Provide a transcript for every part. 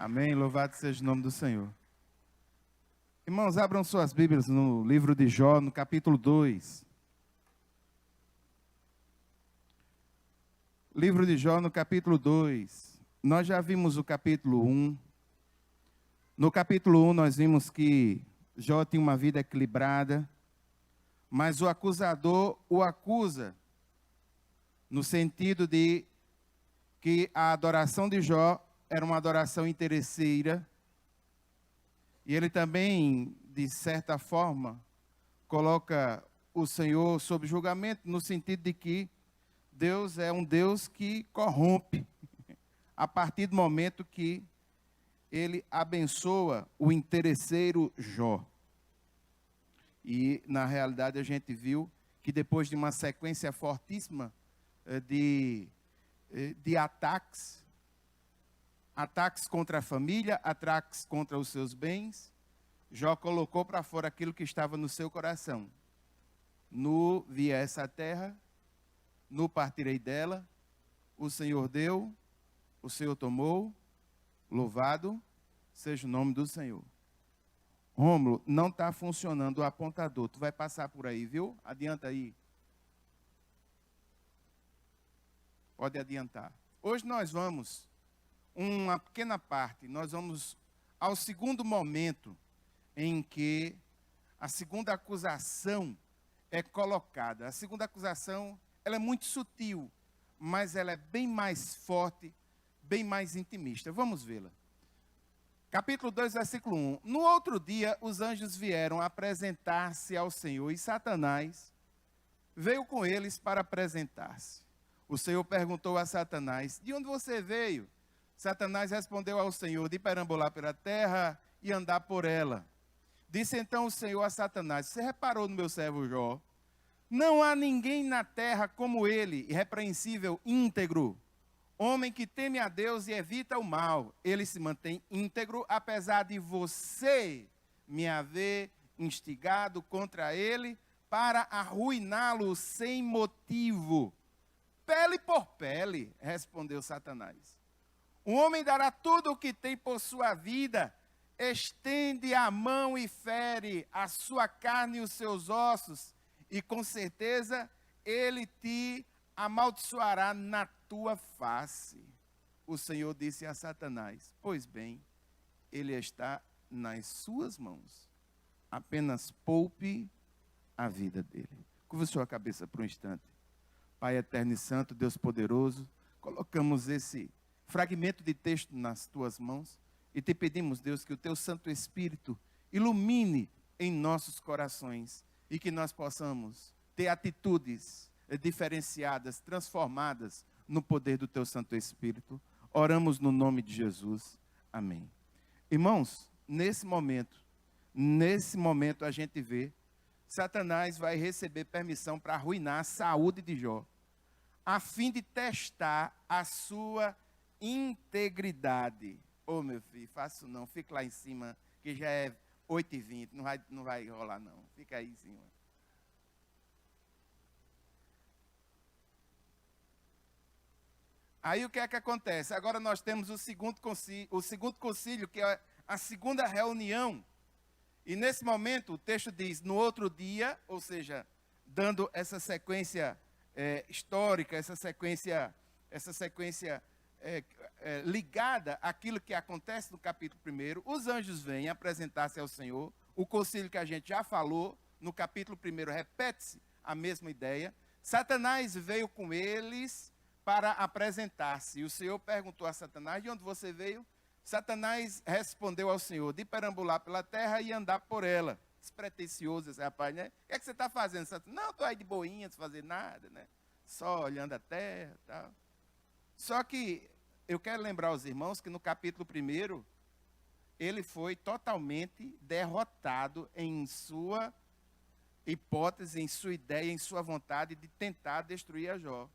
Amém. Louvado seja o nome do Senhor. Irmãos, abram suas Bíblias no livro de Jó, no capítulo 2. Livro de Jó, no capítulo 2. Nós já vimos o capítulo 1. No capítulo 1, nós vimos que Jó tinha uma vida equilibrada, mas o acusador o acusa no sentido de que a adoração de Jó era uma adoração interesseira. E ele também, de certa forma, coloca o Senhor sob julgamento, no sentido de que Deus é um Deus que corrompe, a partir do momento que ele abençoa o interesseiro Jó. E, na realidade, a gente viu que depois de uma sequência fortíssima de ataques contra a família, ataques contra os seus bens, Jó colocou para fora aquilo que estava no seu coração. Nu vi essa terra, nu partirei dela, o Senhor deu, o Senhor tomou, louvado seja o nome do Senhor. Rômulo, não está funcionando o apontador, tu vai passar por aí, viu? Adianta aí. Pode adiantar. Hoje nós vamos, uma pequena parte, nós vamos ao segundo momento em que a segunda acusação é colocada. A segunda acusação, ela é muito sutil, mas ela é bem mais forte, bem mais intimista. Vamos vê-la. Capítulo 2, versículo 1. No outro dia, os anjos vieram apresentar-se ao Senhor, e Satanás veio com eles para apresentar-se. O Senhor perguntou a Satanás: de onde você veio? Satanás respondeu ao Senhor: de perambular pela terra e andar por ela. Disse então o Senhor a Satanás: você reparou no meu servo Jó? Não há ninguém na terra como ele, irrepreensível, íntegro, homem que teme a Deus e evita o mal. Ele se mantém íntegro, apesar de você me haver instigado contra ele para arruiná-lo sem motivo. Pele por pele, respondeu Satanás. O homem dará tudo o que tem por sua vida, estende a mão e fere a sua carne e os seus ossos, e com certeza ele te amaldiçoará na tua face. O Senhor disse a Satanás: pois bem, ele está nas suas mãos. Apenas poupe a vida dele. Curva sua cabeça por um instante. Pai eterno e santo, Deus poderoso, colocamos esse fragmento de texto nas tuas mãos e te pedimos, Deus, que o teu Santo Espírito ilumine em nossos corações e que nós possamos ter atitudes diferenciadas, transformadas no poder do teu Santo Espírito. Oramos no nome de Jesus. Amém. Irmãos, nesse momento a gente vê Satanás vai receber permissão para arruinar a saúde de Jó, a fim de testar a sua integridade. Ô meu filho, faço não, fica lá em cima, que já é 8h20, não vai rolar não, fica aí em cima. Aí o que é que acontece? Agora nós temos o segundo concílio, que é a segunda reunião. E nesse momento o texto diz, no outro dia, ou seja, dando essa sequência histórica, essa sequência ligada àquilo que acontece no capítulo 1, os anjos vêm apresentar-se ao Senhor. O concílio que a gente já falou, no capítulo 1, repete-se a mesma ideia. Satanás veio com eles para apresentar-se. E o Senhor perguntou a Satanás: de onde você veio? Satanás respondeu ao Senhor: de perambular pela terra e andar por ela. Despretensioso esse rapaz, né? O que é que você está fazendo, Satanás? Não, estou aí de boinha, sem fazer nada, né? Só olhando a terra e tal. Só que eu quero lembrar aos irmãos que no capítulo 1, ele foi totalmente derrotado em sua hipótese, em sua ideia, em sua vontade de tentar destruir a Jó.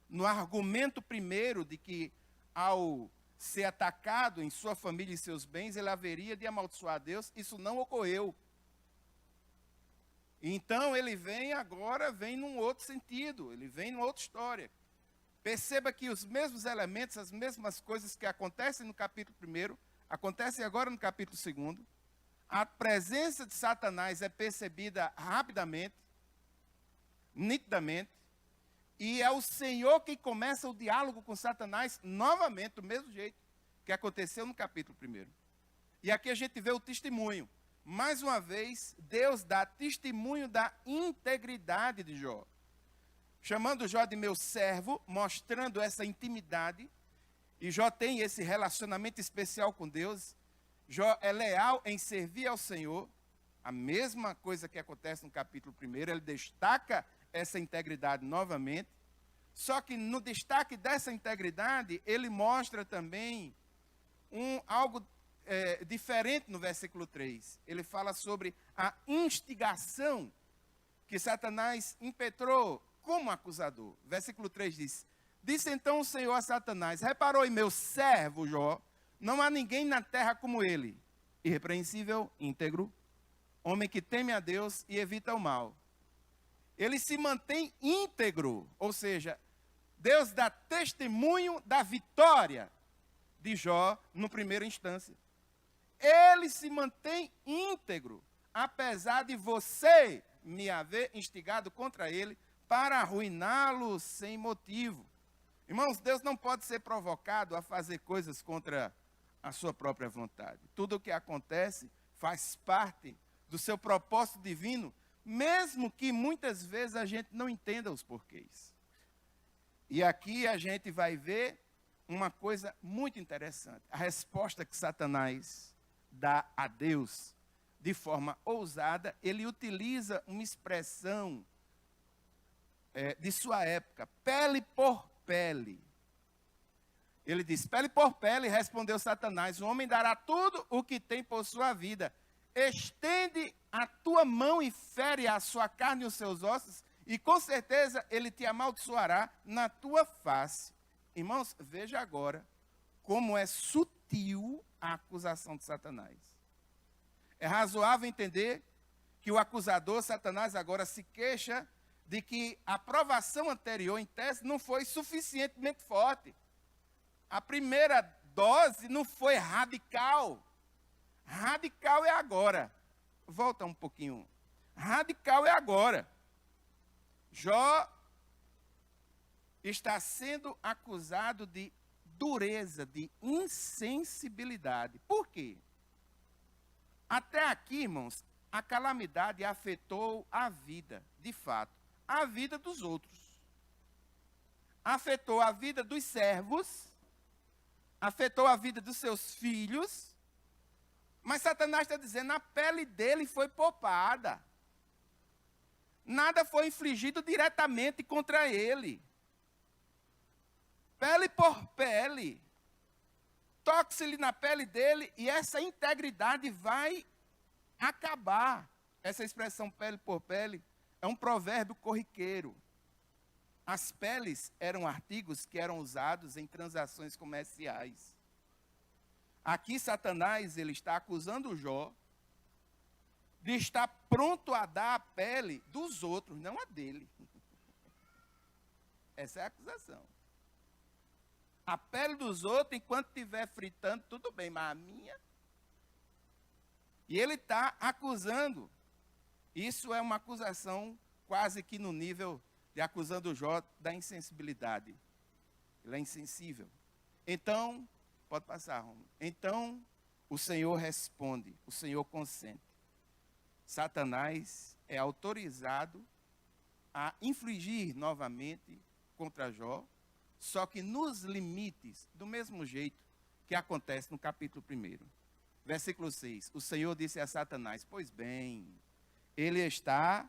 No argumento primeiro de que ao ser atacado em sua família e seus bens, ele haveria de amaldiçoar a Deus, isso não ocorreu. Então ele vem num outro sentido, ele vem numa outra história. Perceba que os mesmos elementos, as mesmas coisas que acontecem no capítulo 1, acontece agora no capítulo 2. A presença de Satanás é percebida rapidamente, nitidamente, e é o Senhor quem começa o diálogo com Satanás novamente, do mesmo jeito que aconteceu no capítulo 1. E aqui a gente vê o testemunho. Mais uma vez, Deus dá testemunho da integridade de Jó. Chamando Jó de meu servo, mostrando essa intimidade. E Jó tem esse relacionamento especial com Deus. Jó é leal em servir ao Senhor. A mesma coisa que acontece no capítulo 1, ele destaca essa integridade novamente. Só que no destaque dessa integridade, ele mostra também algo diferente no versículo 3. Ele fala sobre a instigação que Satanás impetrou como acusador. Versículo 3 diz: disse então o Senhor a Satanás: reparou em meu servo Jó, não há ninguém na terra como ele, irrepreensível, íntegro, homem que teme a Deus e evita o mal. Ele se mantém íntegro, ou seja, Deus dá testemunho da vitória de Jó no primeira instância. Ele se mantém íntegro, apesar de você me haver instigado contra ele para arruiná-lo sem motivo. Irmãos, Deus não pode ser provocado a fazer coisas contra a sua própria vontade. Tudo o que acontece faz parte do seu propósito divino, mesmo que muitas vezes a gente não entenda os porquês. E aqui a gente vai ver uma coisa muito interessante. A resposta que Satanás dá a Deus de forma ousada, ele utiliza uma expressão de sua época, pele por pele. Ele diz: pele por pele, respondeu Satanás, o homem dará tudo o que tem por sua vida. Estende a tua mão e fere a sua carne e os seus ossos, e com certeza ele te amaldiçoará na tua face. Irmãos, veja agora como é sutil a acusação de Satanás. É razoável entender que o acusador, Satanás, agora se queixa de que a provação anterior, em tese, não foi suficientemente forte. A primeira dose não foi radical. Radical é agora. Volta um pouquinho. Radical é agora. Jó está sendo acusado de dureza, de insensibilidade. Por quê? Até aqui, irmãos, a calamidade afetou a vida, de fato, a vida dos outros. Afetou a vida dos servos, afetou a vida dos seus filhos, mas Satanás está dizendo, a pele dele foi poupada. Nada foi infligido diretamente contra ele. Pele por pele. Toque-se-lhe na pele dele e essa integridade vai acabar. Essa expressão pele por pele é um provérbio corriqueiro. As peles eram artigos que eram usados em transações comerciais. Aqui Satanás ele está acusando Jó de estar pronto a dar a pele dos outros, não a dele. Essa é a acusação. A pele dos outros, enquanto estiver fritando, tudo bem, mas a minha... E ele está acusando. Isso é uma acusação quase que no nível de acusando Jó da insensibilidade. Ele é insensível. Então, pode passar, Romulo. Então, o Senhor responde, o Senhor consente. Satanás é autorizado a infligir novamente contra Jó, só que nos limites, do mesmo jeito que acontece no capítulo 1. Versículo 6. O Senhor disse a Satanás: pois bem, ele está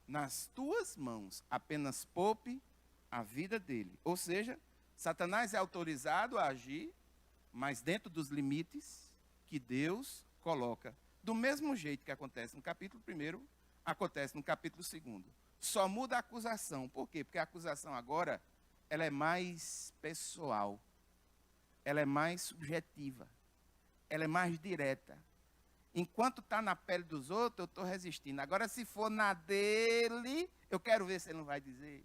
nas tuas mãos, apenas poupe a vida dele. Ou seja, Satanás é autorizado a agir, mas dentro dos limites que Deus coloca. Do mesmo jeito que acontece no capítulo 1, acontece no capítulo 2. Só muda a acusação. Por quê? Porque a acusação agora, ela é mais pessoal. Ela é mais subjetiva. Ela é mais direta. Enquanto está na pele dos outros, eu estou resistindo. Agora, se for na dele, eu quero ver se ele não vai dizer.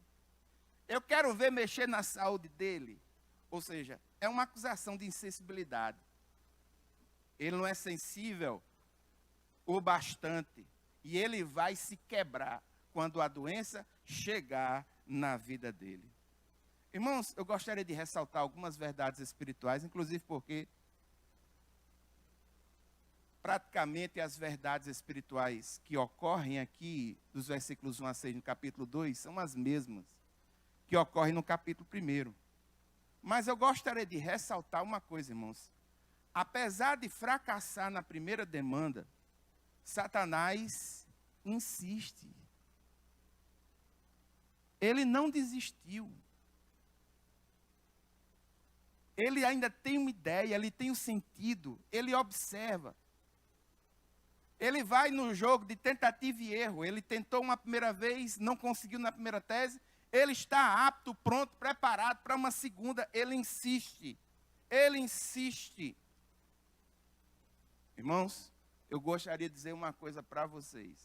Eu quero ver mexer na saúde dele. Ou seja, é uma acusação de insensibilidade. ele não é sensível o bastante. E ele vai se quebrar quando a doença chegar na vida dele. Irmãos, eu gostaria de ressaltar algumas verdades espirituais, inclusive porque praticamente as verdades espirituais que ocorrem aqui, dos versículos 1 a 6 no capítulo 2, são as mesmas que ocorrem no capítulo 1. Mas eu gostaria de ressaltar uma coisa, irmãos. Apesar de fracassar na primeira demanda, Satanás insiste. Ele não desistiu. Ele ainda tem uma ideia, ele tem um sentido, ele observa. Ele vai no jogo de tentativa e erro. Ele tentou uma primeira vez, não conseguiu na primeira tese. Ele está apto, pronto, preparado para uma segunda. Ele insiste. Ele insiste. Irmãos, eu gostaria de dizer uma coisa para vocês.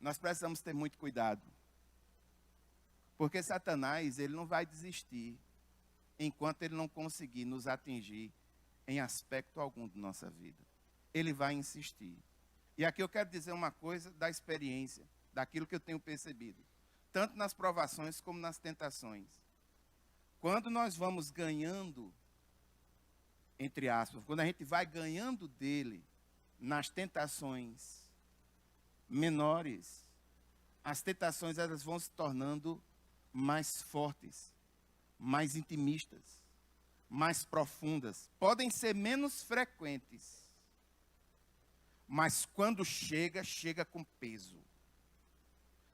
Nós precisamos ter muito cuidado. Porque Satanás, ele não vai desistir enquanto ele não conseguir nos atingir em aspecto algum de nossa vida. Ele vai insistir. E aqui eu quero dizer uma coisa da experiência, daquilo que eu tenho percebido, tanto nas provações como nas tentações. Quando nós vamos ganhando, entre aspas, quando a gente vai ganhando dele nas tentações menores, as tentações elas vão se tornando mais fortes, mais intimistas, mais profundas. Podem ser menos frequentes, mas quando chega, chega com peso.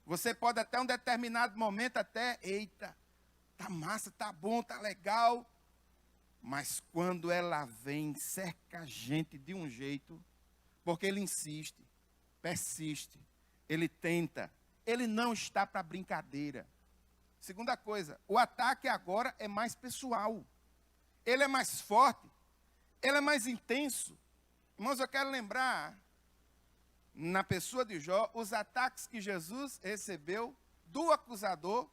Você pode até um determinado momento eita, tá massa, tá bom, tá legal. Mas quando ela vem, cerca a gente de um jeito, porque ele insiste, persiste, ele tenta, ele não está para brincadeira. Segunda coisa, o ataque agora é mais pessoal. Ele é mais forte, ele é mais intenso. Irmãos, eu quero lembrar, na pessoa de Jó, os ataques que Jesus recebeu do acusador,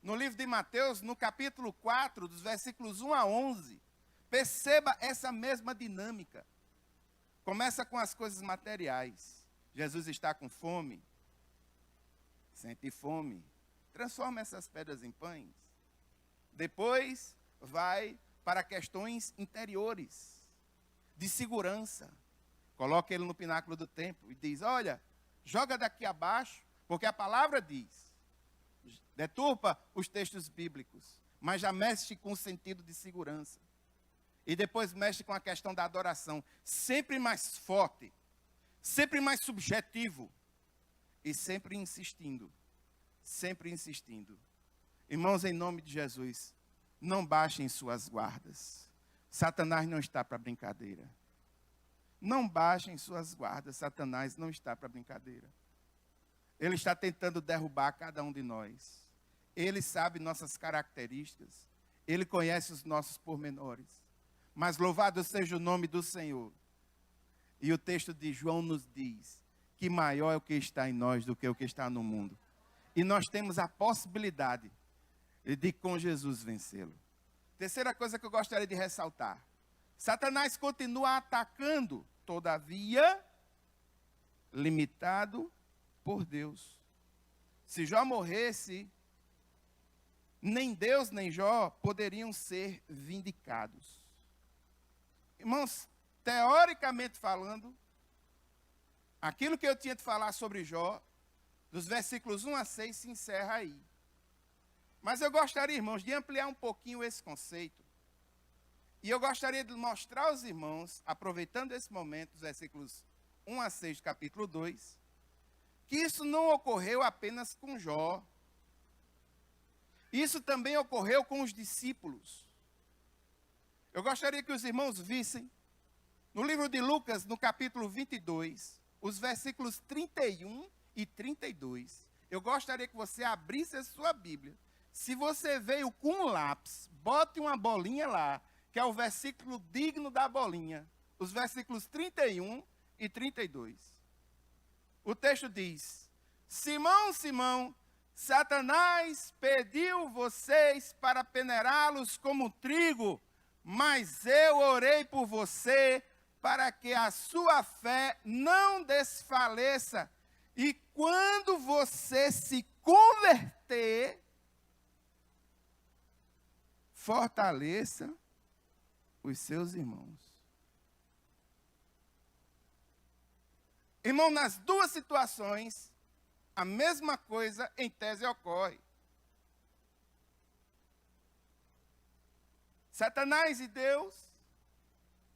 no livro de Mateus, no capítulo 4, dos versículos 1 a 11. Perceba essa mesma dinâmica. Começa com as coisas materiais. Jesus está com fome, sente fome, transforma essas pedras em pães. Depois vai para questões interiores, de segurança. Coloca ele no pináculo do templo e diz, olha, joga daqui abaixo, porque a palavra diz, deturpa os textos bíblicos, mas já mexe com o sentido de segurança. E depois mexe com a questão da adoração, sempre mais forte, sempre mais subjetivo, e sempre insistindo, sempre insistindo. Irmãos, em nome de Jesus, não baixem suas guardas. Satanás não está para brincadeira. Não baixem suas guardas, Satanás não está para brincadeira. Ele está tentando derrubar cada um de nós. Ele sabe nossas características. Ele conhece os nossos pormenores. Mas louvado seja o nome do Senhor. E o texto de João nos diz que maior é o que está em nós do que o que está no mundo. E nós temos a possibilidade de com Jesus vencê-lo. Terceira coisa que eu gostaria de ressaltar. Satanás continua atacando, todavia, limitado por Deus. Se Jó morresse, nem Deus nem Jó poderiam ser vindicados. Irmãos, teoricamente falando, aquilo que eu tinha de falar sobre Jó, dos versículos 1 a 6, se encerra aí. Mas eu gostaria, irmãos, de ampliar um pouquinho esse conceito. E eu gostaria de mostrar aos irmãos, aproveitando esse momento, os versículos 1 a 6 do capítulo 2, que isso não ocorreu apenas com Jó. Isso também ocorreu com os discípulos. Eu gostaria que os irmãos vissem, no livro de Lucas, no capítulo 22, os versículos 31 e 32. Eu gostaria que você abrisse a sua Bíblia. Se você veio com um lápis, bote uma bolinha lá, que é o versículo digno da bolinha. Os versículos 31 e 32. O texto diz, Simão, Simão, Satanás pediu vocês para peneirá-los como trigo, mas eu orei por você para que a sua fé não desfaleça. E quando você se converter, fortaleça os seus irmãos. Irmão, nas duas situações, a mesma coisa em tese ocorre. Satanás e Deus,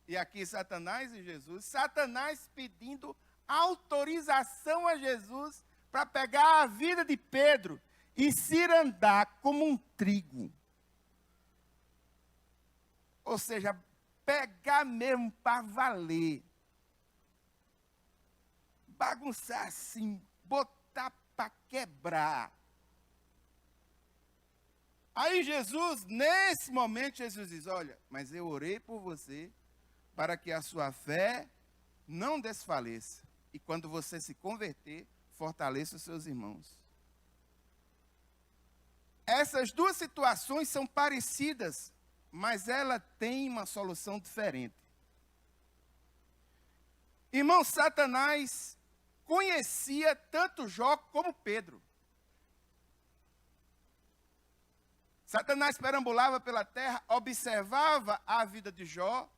e aqui Satanás e Jesus, Satanás pedindo autorização a Jesus para pegar a vida de Pedro e cirandar como um trigo. Ou seja, pegar mesmo para valer. Bagunçar assim, botar para quebrar. Aí Jesus, nesse momento, Jesus diz, olha, mas eu orei por você para que a sua fé não desfaleça. E quando você se converter, fortaleça os seus irmãos. Essas duas situações são parecidas, mas ela tem uma solução diferente. Irmão, Satanás conhecia tanto Jó como Pedro. Satanás perambulava pela terra, observava a vida de Jó,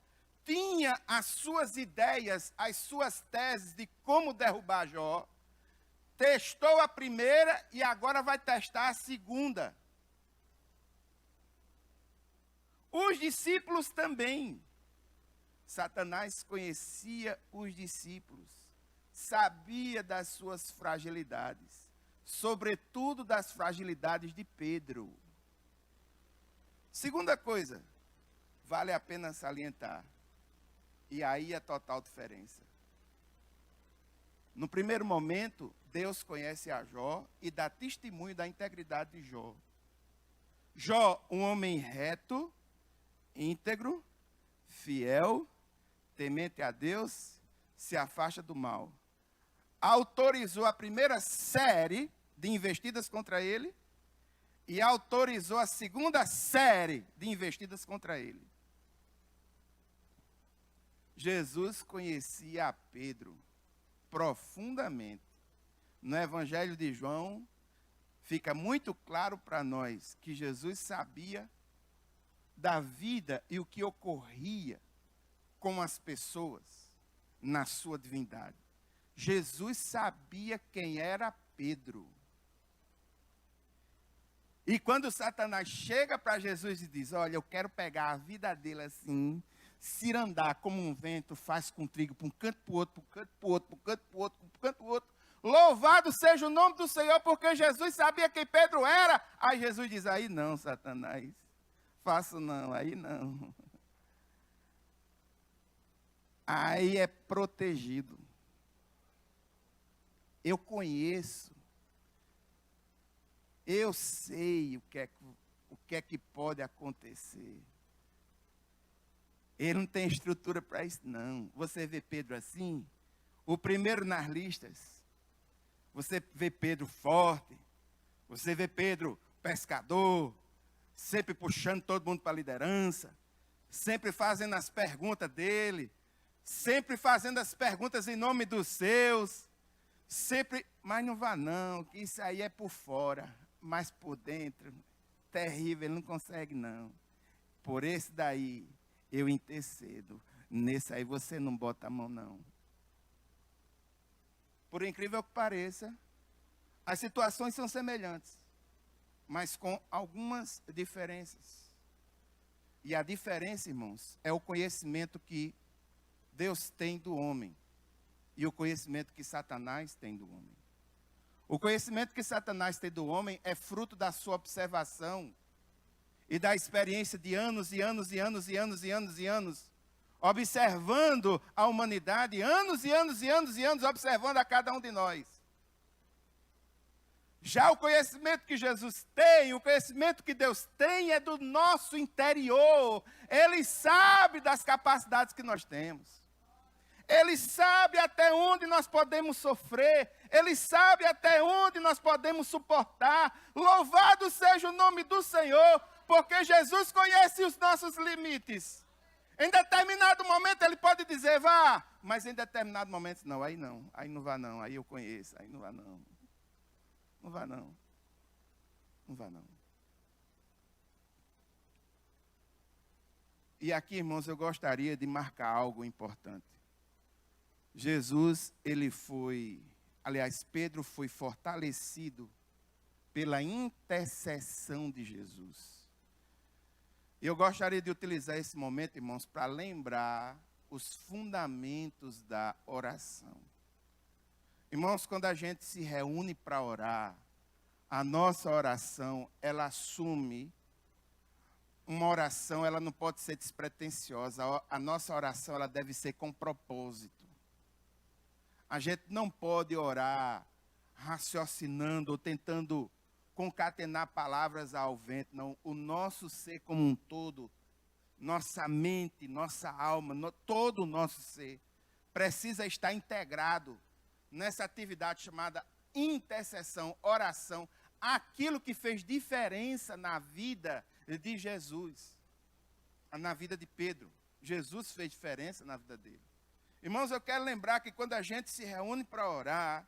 tinha as suas ideias, as suas teses de como derrubar Jó, testou a primeira e agora vai testar a segunda. Os discípulos também. Satanás conhecia os discípulos, sabia das suas fragilidades, sobretudo das fragilidades de Pedro. Segunda coisa, vale a pena salientar, e aí a total diferença. No primeiro momento, Deus conhece a Jó e dá testemunho da integridade de Jó. Jó, um homem reto, íntegro, fiel, temente a Deus, se afasta do mal. Autorizou a primeira série de investidas contra ele e autorizou a segunda série de investidas contra ele. Jesus conhecia a Pedro profundamente. No Evangelho de João, fica muito claro para nós que Jesus sabia da vida e o que ocorria com as pessoas na sua divindade. Jesus sabia quem era Pedro. E quando Satanás chega para Jesus e diz, olha, eu quero pegar a vida dele assim, cirandar como um vento, faz com trigo, para um canto para o outro, para um canto para o outro, para um canto para o outro, para um canto para o outro. Louvado seja o nome do Senhor, porque Jesus sabia quem Pedro era. Aí Jesus diz, aí não, Satanás, faço não, aí não. Aí é protegido. Eu conheço. Eu sei o que é que pode acontecer. Ele não tem estrutura para isso, não. Você vê Pedro assim, o primeiro nas listas. Você vê Pedro forte. Você vê Pedro pescador, sempre puxando todo mundo para a liderança, sempre fazendo as perguntas dele, sempre fazendo as perguntas em nome dos seus, sempre, mas não vá não, que isso aí é por fora, mas por dentro, terrível, ele não consegue não. Por esse daí, eu intercedo, nesse aí você não bota a mão não. Por incrível que pareça, as situações são semelhantes, mas com algumas diferenças. E a diferença, irmãos, é o conhecimento que Deus tem do homem e o conhecimento que Satanás tem do homem. O conhecimento que Satanás tem do homem é fruto da sua observação e da experiência de anos e anos e anos e anos e anos e anos, observando a humanidade, anos e anos e anos e anos, observando a cada um de nós. Já o conhecimento que Jesus tem, o conhecimento que Deus tem é do nosso interior. Ele sabe das capacidades que nós temos. Ele sabe até onde nós podemos sofrer. Ele sabe até onde nós podemos suportar. Louvado seja o nome do Senhor, porque Jesus conhece os nossos limites. Em determinado momento ele pode dizer, vá. Mas em determinado momento, não, aí não vá não, aí eu conheço, aí não vá não. Não vá não. Não vá não. E aqui, irmãos, eu gostaria de marcar algo importante. Pedro foi fortalecido pela intercessão de Jesus. E eu gostaria de utilizar esse momento, irmãos, para lembrar os fundamentos da oração. Irmãos, quando a gente se reúne para orar, a nossa oração, ela assume uma oração, ela não pode ser despretensiosa. A nossa oração, ela deve ser com propósito. A gente não pode orar raciocinando ou tentando concatenar palavras ao vento, não. O nosso ser como um todo, nossa mente, nossa alma, todo o nosso ser, precisa estar integrado nessa atividade chamada intercessão, oração, aquilo que fez diferença na vida de Jesus, na vida de Pedro. Jesus fez diferença na vida dele. Irmãos, eu quero lembrar que quando a gente se reúne para orar,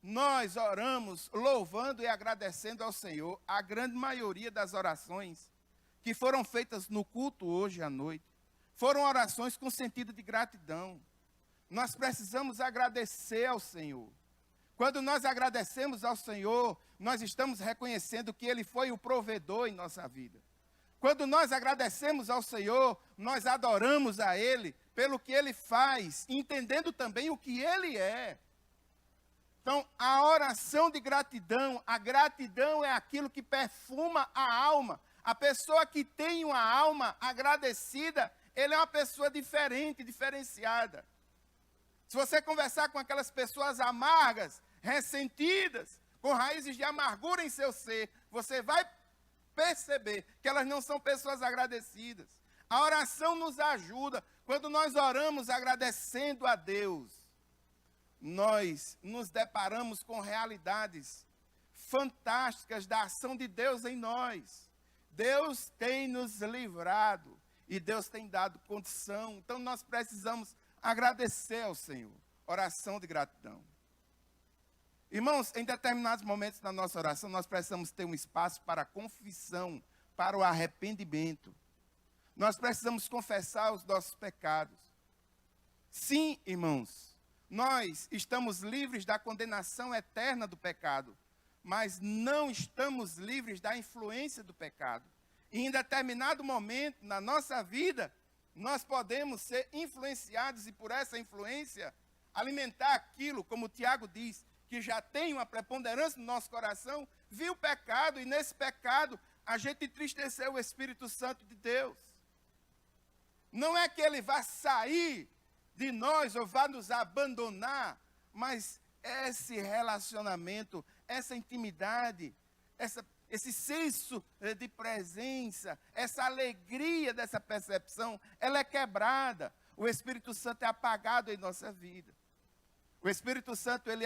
nós oramos louvando e agradecendo ao Senhor. A grande maioria das orações que foram feitas no culto hoje à noite foram orações com sentido de gratidão. Nós precisamos agradecer ao Senhor. Quando nós agradecemos ao Senhor, nós estamos reconhecendo que Ele foi o provedor em nossa vida. Quando nós agradecemos ao Senhor, nós adoramos a Ele pelo que Ele faz, entendendo também o que Ele é. Então, a oração de gratidão, a gratidão é aquilo que perfuma a alma. A pessoa que tem uma alma agradecida, ele é uma pessoa diferente, diferenciada. Se você conversar com aquelas pessoas amargas, ressentidas, com raízes de amargura em seu ser, você vai perceber que elas não são pessoas agradecidas. A oração nos ajuda. Quando nós oramos agradecendo a Deus, nós nos deparamos com realidades fantásticas da ação de Deus em nós. Deus tem nos livrado e Deus tem dado condição. Então nós precisamos agradecer ao Senhor. Oração de gratidão. Irmãos, em determinados momentos da nossa oração, nós precisamos ter um espaço para a confissão, para o arrependimento. Nós precisamos confessar os nossos pecados. Sim, irmãos, nós estamos livres da condenação eterna do pecado, mas não estamos livres da influência do pecado. E em determinado momento na nossa vida, nós podemos ser influenciados e por essa influência alimentar aquilo, como o Tiago diz, que já tem uma preponderância no nosso coração, viu o pecado e nesse pecado a gente entristeceu o Espírito Santo de Deus. Não é que ele vá sair de nós ou vá nos abandonar, mas esse relacionamento, essa intimidade, esse senso de presença, essa alegria dessa percepção, ela é quebrada. O Espírito Santo é apagado em nossa vida. O Espírito Santo, ele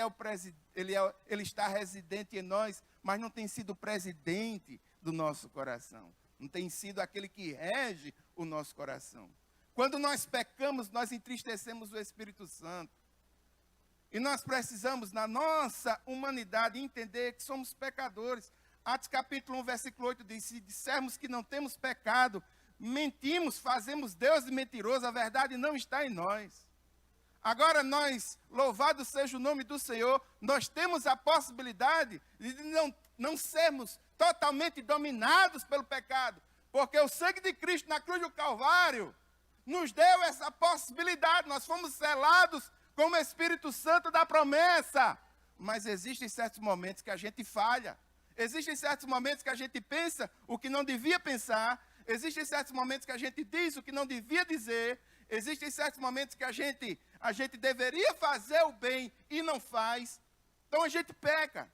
está residente em nós, mas não tem sido presidente do nosso coração. Não tem sido aquele que rege o nosso coração. Quando nós pecamos, nós entristecemos o Espírito Santo. E nós precisamos, na nossa humanidade, entender que somos pecadores. Atos capítulo 1, versículo 8 diz, se dissermos que não temos pecado, mentimos, fazemos Deus de mentiroso, a verdade não está em nós. Agora nós, louvado seja o nome do Senhor, nós temos a possibilidade de não sermos totalmente dominados pelo pecado, porque o sangue de Cristo na cruz do Calvário nos deu essa possibilidade. Nós fomos selados com o Espírito Santo da promessa. Mas existem certos momentos que a gente falha. Existem certos momentos que a gente pensa o que não devia pensar. Existem certos momentos que a gente diz o que não devia dizer. Existem certos momentos que a gente deveria fazer o bem e não faz. Então a gente peca.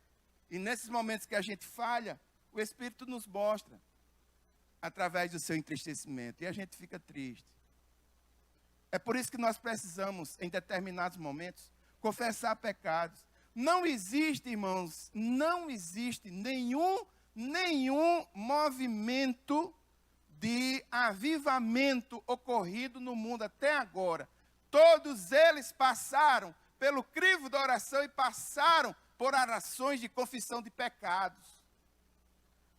E nesses momentos que a gente falha, o Espírito nos mostra através do seu entristecimento. E a gente fica triste. É por isso que nós precisamos, em determinados momentos, confessar pecados. Não existe, irmãos, não existe nenhum movimento de avivamento ocorrido no mundo até agora, todos eles passaram pelo crivo da oração e passaram por orações de confissão de pecados.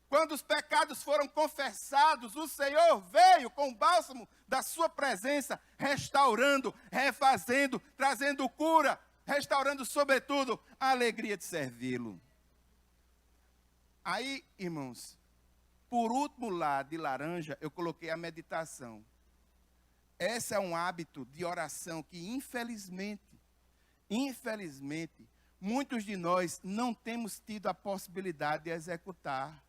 Quando os pecados foram confessados, o Senhor veio com o bálsamo da sua presença, restaurando, refazendo, trazendo cura, restaurando, sobretudo, a alegria de servi-lo. Aí, irmãos, por último lá de laranja, eu coloquei a meditação. Esse é um hábito de oração que, infelizmente, muitos de nós não temos tido a possibilidade de executar.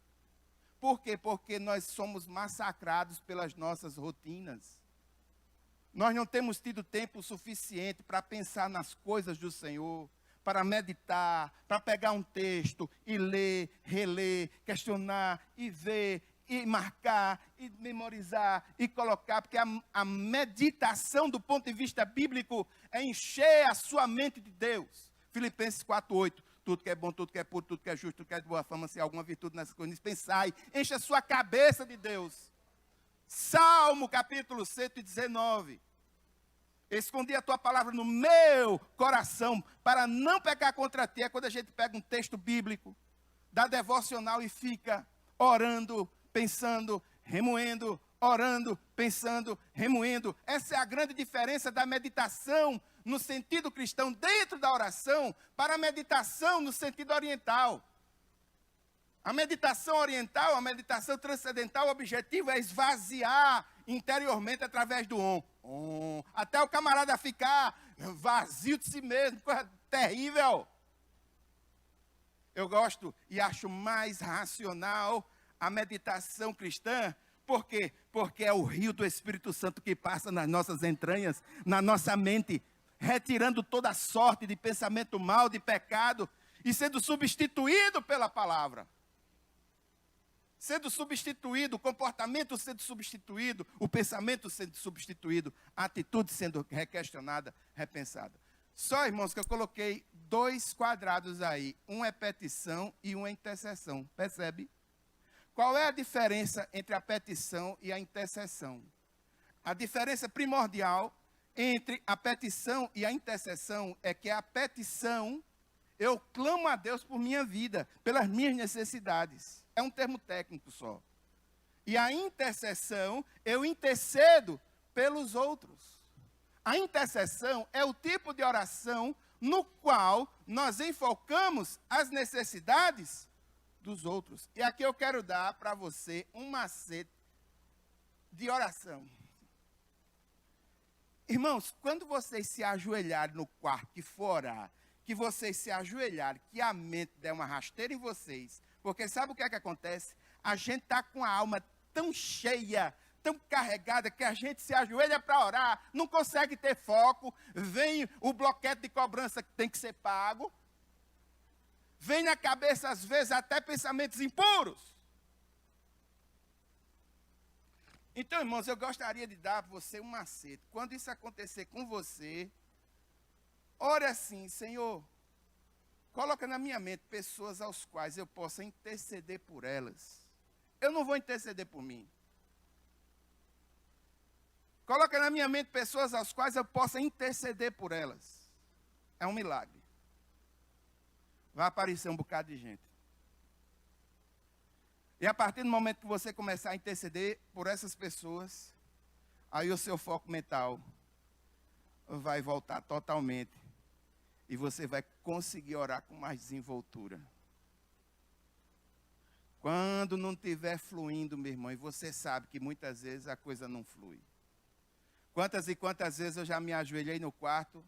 Por quê? Porque nós somos massacrados pelas nossas rotinas. Nós não temos tido tempo suficiente para pensar nas coisas do Senhor, para meditar, para pegar um texto e ler, reler, questionar e ver, e marcar, e memorizar, e colocar, porque a meditação do ponto de vista bíblico é encher a sua mente de Deus. Filipenses 4:8. Tudo que é bom, tudo que é puro, tudo que é justo, tudo que é de boa fama, se há alguma virtude nessas coisas, pensai, enche a sua cabeça de Deus. Salmo capítulo 119. Escondi a tua palavra no meu coração, para não pecar contra ti. É quando a gente pega um texto bíblico, da devocional e fica orando, pensando, remoendo, orando, pensando, remoendo. Essa é a grande diferença da meditação no sentido cristão dentro da oração para a meditação no sentido oriental. A meditação oriental, a meditação transcendental, o objetivo é esvaziar interiormente através do até o camarada ficar vazio de si mesmo, coisa terrível. Eu gosto e acho mais racional a meditação cristã. Por quê? Porque é o rio do Espírito Santo que passa nas nossas entranhas, na nossa mente, retirando toda sorte de pensamento mal, de pecado, e sendo substituído pela palavra. Sendo substituído, o comportamento sendo substituído, o pensamento sendo substituído, a atitude sendo requestionada, repensada. Só, irmãos, que eu coloquei 2 quadrados aí. Um é petição e um é intercessão. Percebe? Qual é a diferença entre a petição e a intercessão? A diferença primordial entre a petição e a intercessão é que a petição, eu clamo a Deus por minha vida, pelas minhas necessidades. É um termo técnico só. E a intercessão, eu intercedo pelos outros. A intercessão é o tipo de oração no qual nós enfocamos as necessidades dos outros. E aqui eu quero dar para você um macete de oração. Irmãos, quando vocês se ajoelharem no quarto que for orar, que vocês se ajoelharem, que a mente der uma rasteira em vocês, porque sabe o que é que acontece? A gente está com a alma tão cheia, tão carregada, que a gente se ajoelha para orar, não consegue ter foco, vem o bloquete de cobrança que tem que ser pago, vem na cabeça às vezes até pensamentos impuros. Então, irmãos, eu gostaria de dar a você um macete. Quando isso acontecer com você, ore assim: Senhor, coloca na minha mente pessoas aos quais eu possa interceder por elas. Eu não vou interceder por mim. Coloca na minha mente pessoas aos quais eu possa interceder por elas. É um milagre. Vai aparecer um bocado de gente. E a partir do momento que você começar a interceder por essas pessoas, aí o seu foco mental vai voltar totalmente. E você vai conseguir orar com mais desenvoltura. Quando não estiver fluindo, meu irmão, e você sabe que muitas vezes a coisa não flui. Quantas e quantas vezes eu já me ajoelhei no quarto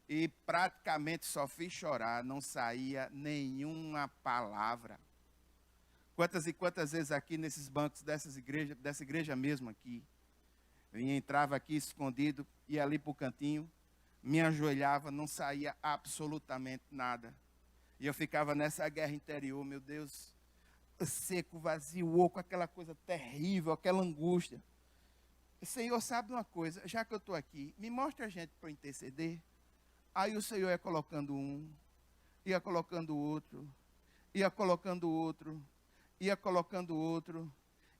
e praticamente só fiz chorar, não saía nenhuma palavra. Quantas e quantas vezes aqui nesses bancos dessa igreja mesmo aqui, eu entrava aqui escondido, ia ali para o cantinho, me ajoelhava, não saía absolutamente nada. E eu ficava nessa guerra interior, meu Deus, seco, vazio, oco, aquela coisa terrível, aquela angústia. Senhor, sabe uma coisa, já que eu estou aqui, me mostra a gente para interceder. Aí o Senhor ia colocando um, ia colocando outro, ia colocando outro, ia colocando outro,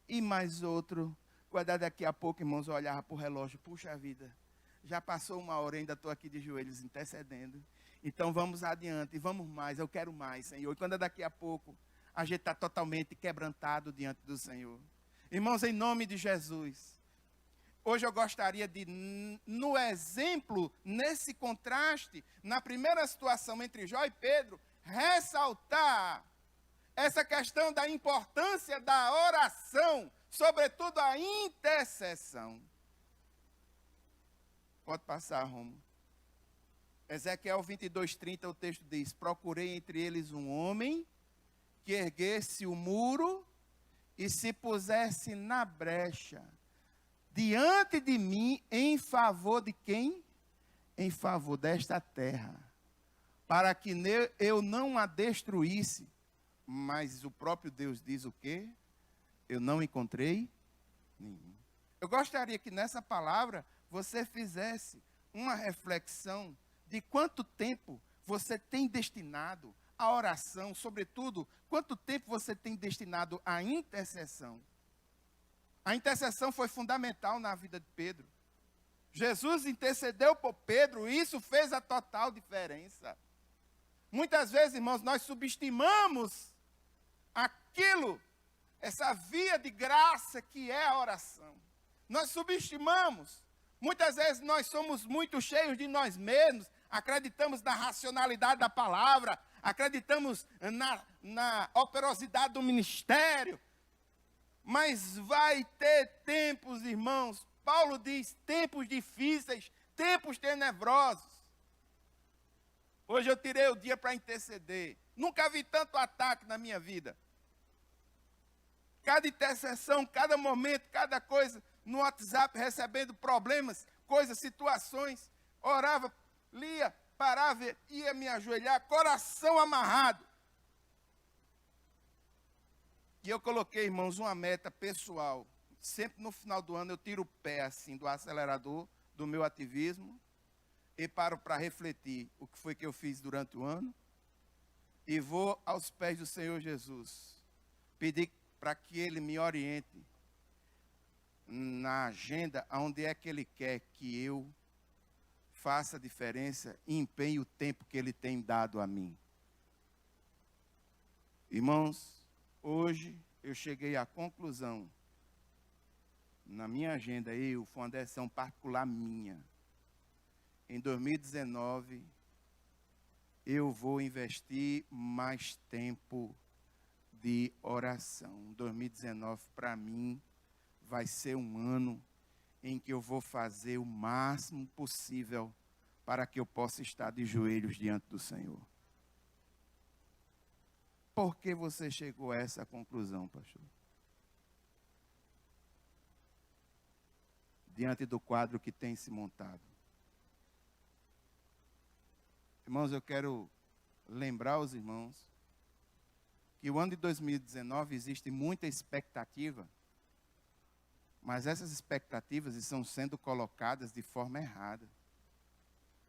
e mais outro. Quando daqui a pouco, irmãos, eu olhava para o relógio, puxa vida, já passou 1 hora, ainda estou aqui de joelhos intercedendo. Então vamos adiante, vamos mais, eu quero mais, Senhor. E quando daqui a pouco, a gente está totalmente quebrantado diante do Senhor. Irmãos, em nome de Jesus, hoje eu gostaria de, no exemplo, nesse contraste, na primeira situação entre Jó e Pedro, ressaltar essa questão da importância da oração, sobretudo a intercessão. Pode passar, Romo. Ezequiel 22:30, o texto diz: procurei entre eles um homem que erguesse o muro e se pusesse na brecha diante de mim, em favor de quem? Em favor desta terra, para que eu não a destruísse. Mas o próprio Deus diz o quê? Eu não encontrei nenhum. Eu gostaria que nessa palavra você fizesse uma reflexão de quanto tempo você tem destinado à oração, sobretudo, quanto tempo você tem destinado à intercessão. A intercessão foi fundamental na vida de Pedro. Jesus intercedeu por Pedro e isso fez a total diferença. Muitas vezes, irmãos, nós subestimamos aquilo, essa via de graça que é a oração. Nós subestimamos. Muitas vezes nós somos muito cheios de nós mesmos, acreditamos na racionalidade da palavra, acreditamos na operosidade do ministério. Mas vai ter tempos, irmãos, Paulo diz, tempos difíceis, tempos tenebrosos. Hoje eu tirei o dia para interceder. Nunca vi tanto ataque na minha vida. Cada intercessão, cada momento, cada coisa no WhatsApp, recebendo problemas, coisas, situações. Orava, lia, parava, ia me ajoelhar, coração amarrado. E eu coloquei, irmãos, uma meta pessoal. Sempre no final do ano eu tiro o pé assim do acelerador do meu ativismo e paro para refletir o que foi que eu fiz durante o ano e vou aos pés do Senhor Jesus, pedir para que Ele me oriente na agenda onde é que Ele quer que eu faça a diferença e empenhe o tempo que Ele tem dado a mim. Irmãos, hoje eu cheguei à conclusão, na minha agenda, foi uma decisão particular minha. Em 2019, eu vou investir mais tempo de oração. 2019, para mim, vai ser um ano em que eu vou fazer o máximo possível para que eu possa estar de joelhos diante do Senhor. Por que você chegou a essa conclusão, pastor? Diante do quadro que tem se montado. Irmãos, eu quero lembrar os irmãos que o ano de 2019 existe muita expectativa, mas essas expectativas estão sendo colocadas de forma errada.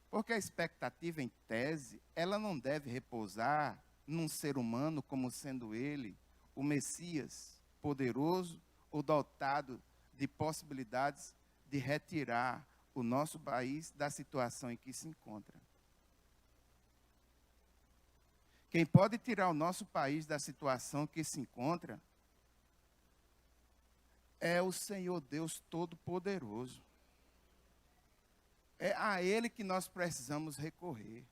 Porque a expectativa, em tese, ela não deve repousar num ser humano como sendo ele o Messias poderoso ou dotado de possibilidades de retirar o nosso país da situação em que se encontra. Quem pode tirar o nosso país da situação que se encontra é o Senhor Deus Todo-Poderoso. É a Ele que nós precisamos recorrer.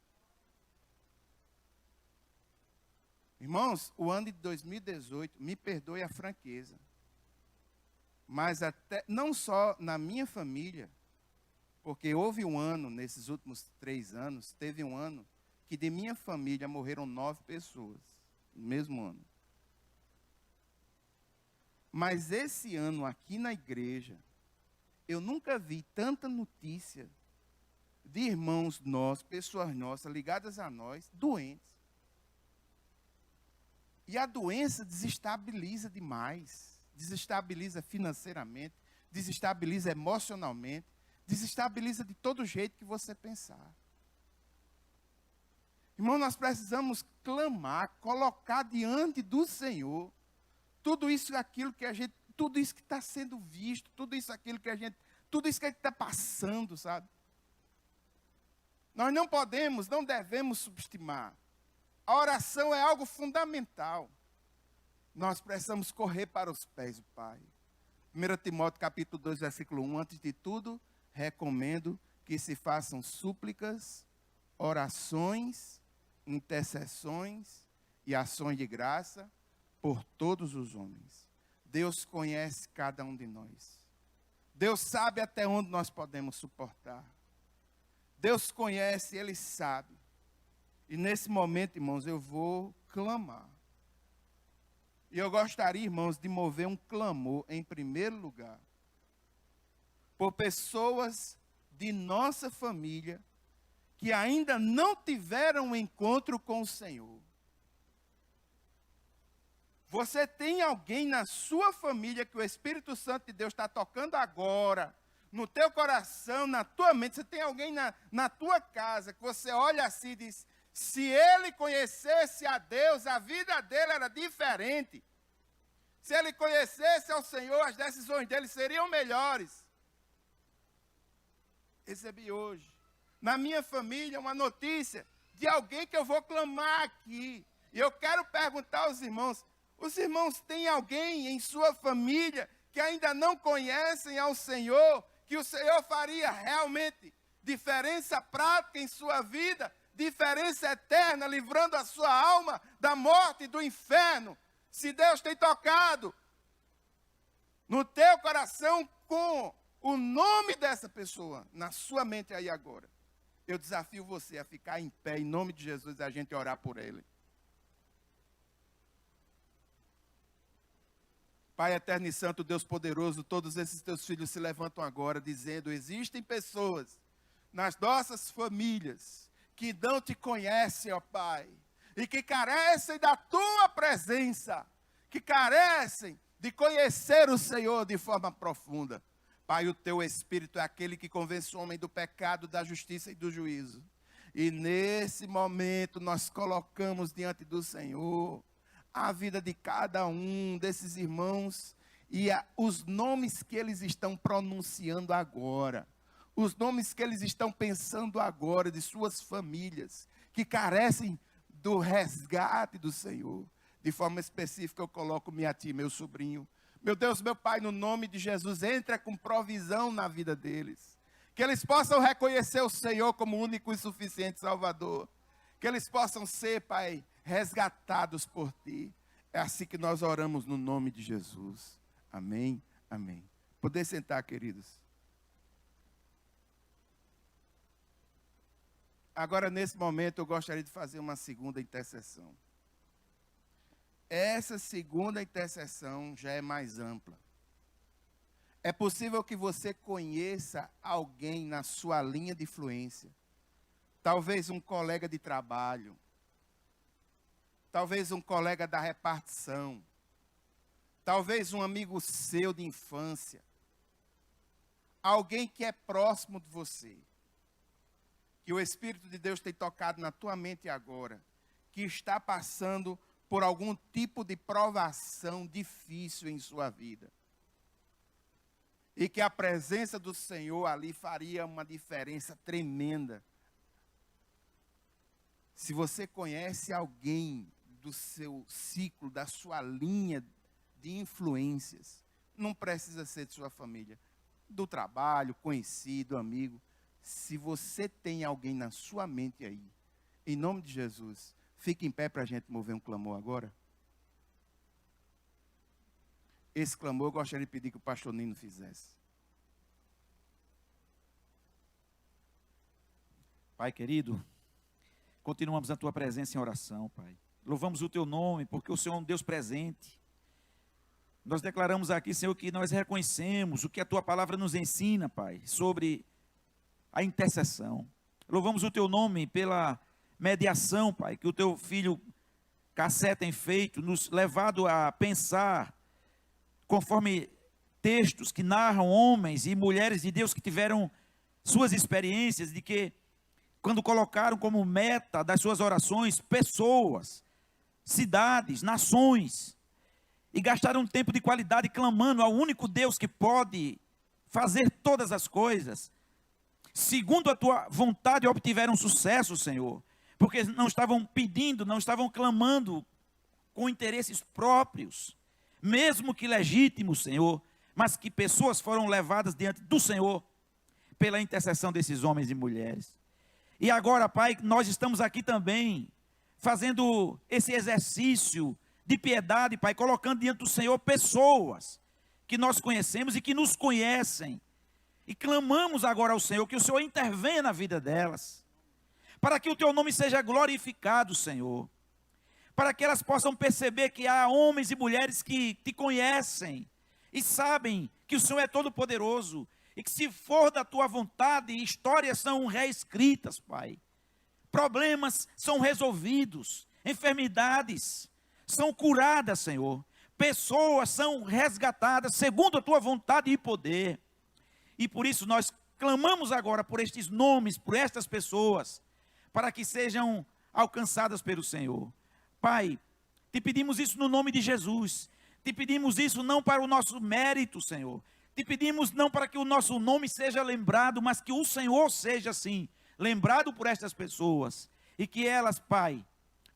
Irmãos, o ano de 2018, me perdoe a franqueza, mas até, não só na minha família, porque houve um ano, nesses últimos 3 anos, teve um ano que de minha família morreram 9 pessoas, no mesmo ano. Mas esse ano aqui na igreja, eu nunca vi tanta notícia de irmãos nossos, pessoas nossas ligadas a nós, doentes. E a doença desestabiliza demais, desestabiliza financeiramente, desestabiliza emocionalmente, desestabiliza de todo jeito que você pensar. Irmão, nós precisamos clamar, colocar diante do Senhor tudo isso e aquilo que a gente tudo isso que está sendo visto, tudo isso aquilo que a gente está passando, sabe? Nós não podemos, não devemos subestimar. A oração é algo fundamental. Nós precisamos correr para os pés do Pai. 1 Timóteo capítulo 2, versículo 1, antes de tudo, recomendo que se façam súplicas, orações, intercessões e ações de graça por todos os homens. Deus conhece cada um de nós. Deus sabe até onde nós podemos suportar. Deus conhece, Ele sabe. E nesse momento, irmãos, eu vou clamar. E eu gostaria, irmãos, de mover um clamor, em primeiro lugar, por pessoas de nossa família que ainda não tiveram um encontro com o Senhor. Você tem alguém na sua família que o Espírito Santo de Deus está tocando agora, no teu coração, na tua mente. Você tem alguém na tua casa que você olha assim e diz: se ele conhecesse a Deus, a vida dele era diferente. Se ele conhecesse ao Senhor, as decisões dele seriam melhores. Recebi hoje, na minha família, uma notícia de alguém que eu vou clamar aqui. E eu quero perguntar aos irmãos: os irmãos têm alguém em sua família que ainda não conhecem ao Senhor, que o Senhor faria realmente diferença prática em sua vida, diferença eterna, livrando a sua alma da morte e do inferno? Se Deus tem tocado no teu coração com o nome dessa pessoa, na sua mente aí agora, eu desafio você a ficar em pé, em nome de Jesus, e a gente orar por ele. Pai eterno e santo, Deus poderoso, todos esses teus filhos se levantam agora dizendo: existem pessoas nas nossas famílias que não te conhecem, ó Pai, e que carecem da tua presença, que carecem de conhecer o Senhor de forma profunda. Pai, o teu Espírito é aquele que convence o homem do pecado, da justiça e do juízo. E nesse momento nós colocamos diante do Senhor a vida de cada um desses irmãos e os nomes que eles estão pronunciando agora, os nomes que eles estão pensando agora de suas famílias, que carecem do resgate do Senhor. De forma específica eu coloco minha tia, meu sobrinho. Meu Deus, meu Pai, no nome de Jesus, entra com provisão na vida deles. Que eles possam reconhecer o Senhor como único e suficiente Salvador. Que eles possam ser, Pai, resgatados por Ti. É assim que nós oramos no nome de Jesus. Amém, amém. Poder sentar, queridos. Agora, nesse momento, eu gostaria de fazer uma segunda intercessão. Essa segunda intercessão já é mais ampla. É possível que você conheça alguém na sua linha de influência. Talvez um colega de trabalho. Talvez um colega da repartição. Talvez um amigo seu de infância. Alguém que é próximo de você. Que o Espírito de Deus tem tocado na tua mente agora. Que está passando por algum tipo de provação difícil em sua vida. E que a presença do Senhor ali faria uma diferença tremenda. Se você conhece alguém do seu ciclo, da sua linha de influências, não precisa ser de sua família, do trabalho, conhecido, amigo. Se você tem alguém na sua mente aí, em nome de Jesus, fique em pé para a gente mover um clamor agora. Esse clamor eu gostaria de pedir que o pastor Nino fizesse. Pai querido, continuamos na Tua presença em oração, Pai. Louvamos o Teu nome, porque o Senhor é um Deus presente. Nós declaramos aqui, Senhor, que nós reconhecemos o que a Tua palavra nos ensina, Pai, sobre a intercessão. Louvamos o Teu nome pela mediação, Pai, que o Teu filho Cassé tem feito, nos levado a pensar, conforme textos que narram homens e mulheres de Deus que tiveram suas experiências, de que quando colocaram como meta das suas orações pessoas, cidades, nações, e gastaram um tempo de qualidade clamando ao único Deus que pode fazer todas as coisas, segundo a tua vontade, obtiveram sucesso, Senhor, porque não estavam pedindo, não estavam clamando com interesses próprios, mesmo que legítimos, Senhor, mas que pessoas foram levadas diante do Senhor pela intercessão desses homens e mulheres. E agora, Pai, nós estamos aqui também fazendo esse exercício de piedade, Pai, colocando diante do Senhor pessoas que nós conhecemos e que nos conhecem. E clamamos agora ao Senhor que o Senhor intervenha na vida delas, para que o Teu nome seja glorificado, Senhor, para que elas possam perceber que há homens e mulheres que Te conhecem e sabem que o Senhor é todo-poderoso e que, se for da Tua vontade, histórias são reescritas, Pai. Problemas são resolvidos, enfermidades são curadas, Senhor. Pessoas são resgatadas segundo a Tua vontade e poder. E por isso nós clamamos agora por estes nomes, por estas pessoas, para que sejam alcançadas pelo Senhor. Pai, Te pedimos isso no nome de Jesus. Te pedimos isso não para o nosso mérito, Senhor. Te pedimos não para que o nosso nome seja lembrado, mas que o Senhor seja, sim, lembrado por estas pessoas. E que elas, Pai,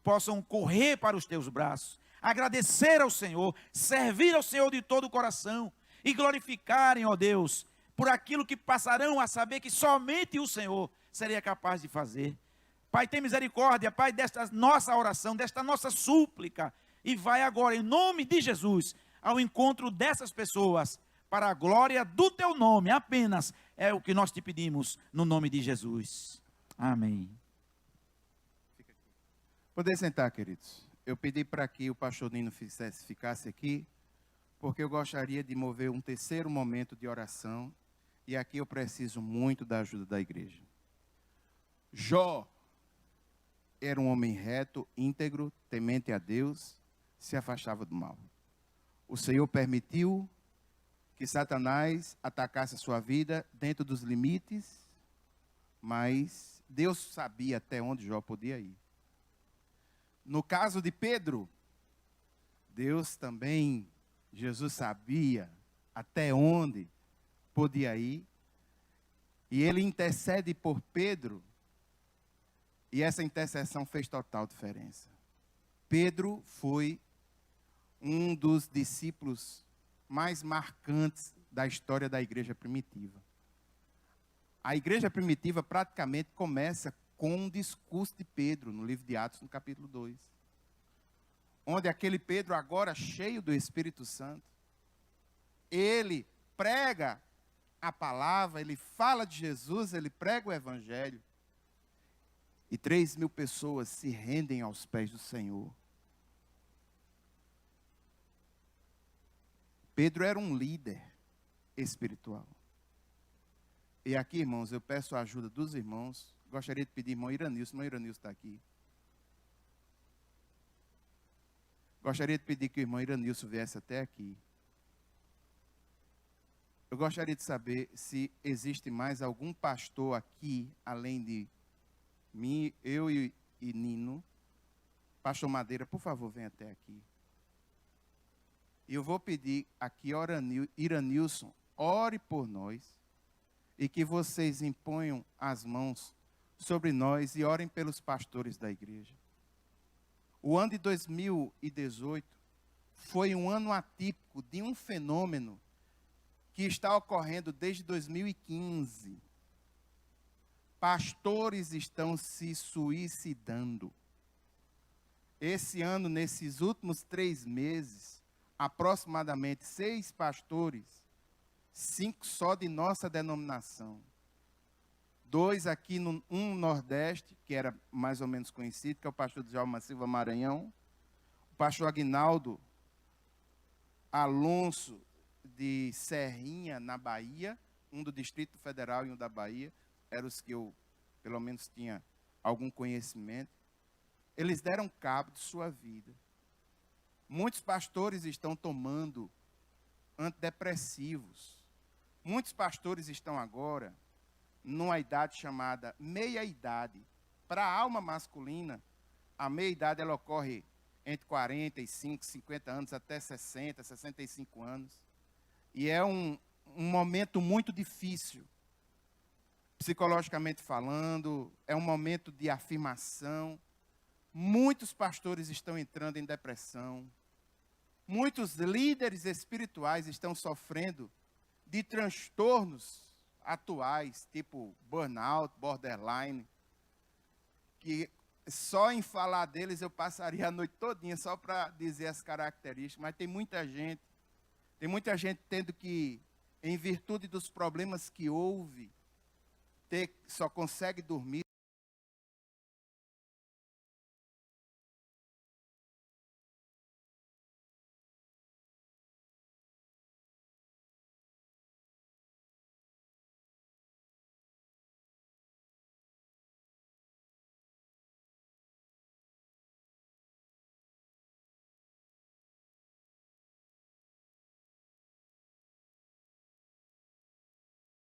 possam correr para os Teus braços, agradecer ao Senhor, servir ao Senhor de todo o coração e glorificarem, ó Deus, por aquilo que passarão a saber que somente o Senhor seria capaz de fazer. Pai, tem misericórdia, Pai, desta nossa oração, desta nossa súplica, e vai agora, em nome de Jesus, ao encontro dessas pessoas, para a glória do Teu nome, apenas é o que nós Te pedimos, no nome de Jesus. Amém. Poder sentar, queridos. Eu pedi para que o pastor Nino ficasse aqui, porque eu gostaria de mover um terceiro momento de oração, e aqui eu preciso muito da ajuda da igreja. Jó era um homem reto, íntegro, temente a Deus, se afastava do mal. O Senhor permitiu que Satanás atacasse a sua vida dentro dos limites, mas Deus sabia até onde Jó podia ir. No caso de Pedro, Deus também, Jesus sabia até onde podia ir, e Ele intercede por Pedro, e essa intercessão fez total diferença. Pedro foi um dos discípulos mais marcantes da história da igreja primitiva. A igreja primitiva praticamente começa com um discurso de Pedro, no livro de Atos, no capítulo 2. Onde aquele Pedro, agora cheio do Espírito Santo, ele prega a palavra, ele fala de Jesus, ele prega o Evangelho. E 3.000 pessoas se rendem aos pés do Senhor. Pedro era um líder espiritual. E aqui, irmãos, eu peço a ajuda dos irmãos. Gostaria de pedir, irmão Iranilson. Irmão Iranilson está aqui. Gostaria de pedir que o irmão Iranilson viesse até aqui. Eu gostaria de saber se existe mais algum pastor aqui, além de mim, eu e Nino. Pastor Madeira, por favor, venha até aqui. E eu vou pedir aqui, Iranilson, ore por nós, e que vocês imponham as mãos sobre nós e orem pelos pastores da igreja. O ano de 2018 foi um ano atípico de um fenômeno que está ocorrendo desde 2015. Pastores estão se suicidando. Esse ano, nesses últimos 3 meses, aproximadamente 6 pastores, 5 só de nossa denominação. 2 aqui, um no Nordeste, que era mais ou menos conhecido, que é o pastor Djalma Silva Maranhão, o pastor Aguinaldo Alonso de Serrinha, na Bahia, um do Distrito Federal e um da Bahia, eram os que eu, pelo menos, tinha algum conhecimento. Eles deram cabo de sua vida. Muitos pastores estão tomando antidepressivos. Muitos pastores estão agora numa idade chamada meia-idade. Para a alma masculina, a meia-idade ela ocorre entre 45, 50 anos até 60, 65 anos. E é um momento muito difícil, psicologicamente falando, é um momento de afirmação. Muitos pastores estão entrando em depressão. Muitos líderes espirituais estão sofrendo de transtornos atuais, tipo burnout, borderline, que só em falar deles eu passaria a noite todinha só para dizer as características, mas tem muita gente tendo que, em virtude dos problemas que houve, só consegue dormir